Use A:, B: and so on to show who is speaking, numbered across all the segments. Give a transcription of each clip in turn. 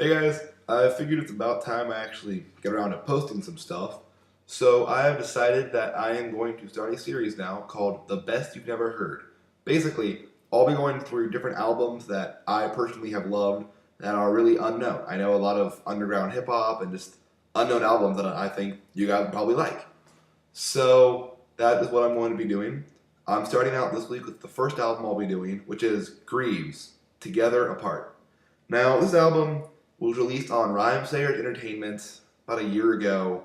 A: Hey guys, I figured it's about time I actually get around to posting some stuff. So I have decided that I am going to start a series now called The Best You've Never Heard. Basically, I'll be going through different albums that I personally have loved that are really unknown. I know a lot of underground hip hop and just unknown albums that I think you guys would probably like. So that is what I'm going to be doing. I'm starting out this week with the first album I'll be doing, which is Grieves, Together Apart. Now, this album was released on Rhymesayers Entertainment about a year ago.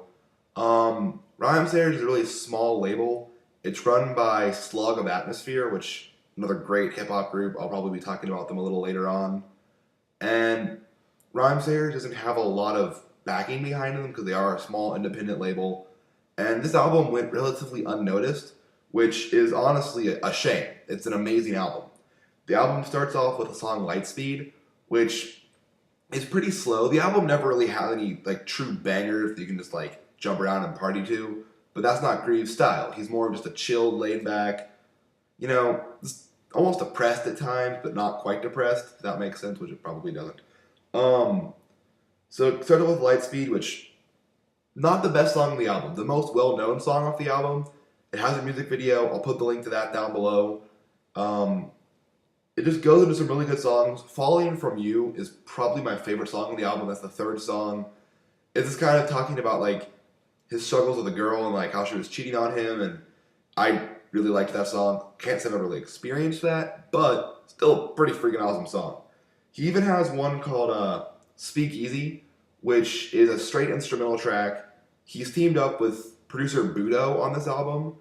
A: Rhymesayers is a really small label. It's run by Slug of Atmosphere, which another great hip hop group. I'll probably be talking about them a little later on. And Rhymesayers doesn't have a lot of backing behind them because they are a small independent label. And this album went relatively unnoticed, which is honestly a shame. It's an amazing album. The album starts off with the song Lightspeed, which is pretty slow. The album never really had any like true bangers that you can just like jump around and party to, but that's not Grieve's style. He's more of just a chilled, laid back, just almost depressed at times, but not quite depressed. If that makes sense, which it probably doesn't. Um, so it started with Lightspeed, which not the best song on the album. The most well-known song off the album. It has a music video. I'll put the link to that down below. Um, it just goes into some really good songs. Falling From You is probably my favorite song on the album. That's the third song. It's just kind of talking about like his struggles with a girl and like how she was cheating on him, and I really liked that song. Can't say I've ever really experienced that, but still a pretty freaking awesome song. He even has one called Speak Easy, which is a straight instrumental track. He's teamed up with producer Budo on this album,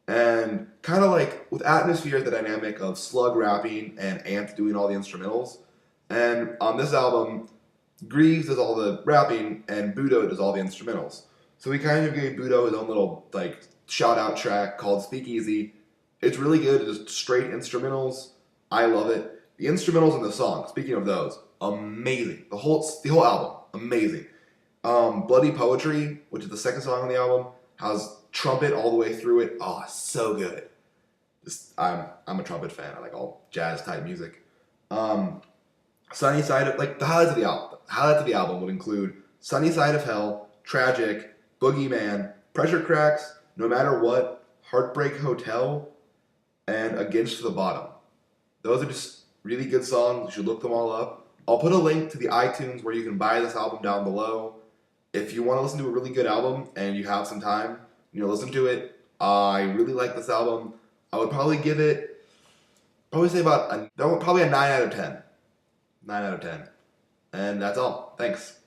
A: and kind of like with Atmosphere, the dynamic of Slug rapping and Ant doing all the instrumentals. And on this album, Grieves does all the rapping and Budo does all the instrumentals. So we kind of gave Budo his own little like shout out track called Speakeasy. It's really good, just straight instrumentals. I love it. The instrumentals in the song, speaking of those, amazing. The whole album, amazing. Bloody Poetry, which is the second song on the album, has trumpet all the way through it. Oh, so good. I'm a trumpet fan. I like all jazz type music. Sunny Side of like the highlights of the album. Highlights of the album would include Sunny Side of Hell, Tragic, Boogeyman, Pressure Cracks, No Matter What, Heartbreak Hotel, and Against the Bottom. Those are just really good songs. You should look them all up. I'll put a link to the iTunes where you can buy this album down below. If you want to listen to a really good album and you have some time, listen to it. I really like this album. I would probably give it, say about probably a 9 out of 10. 9 out of 10. And that's all. Thanks.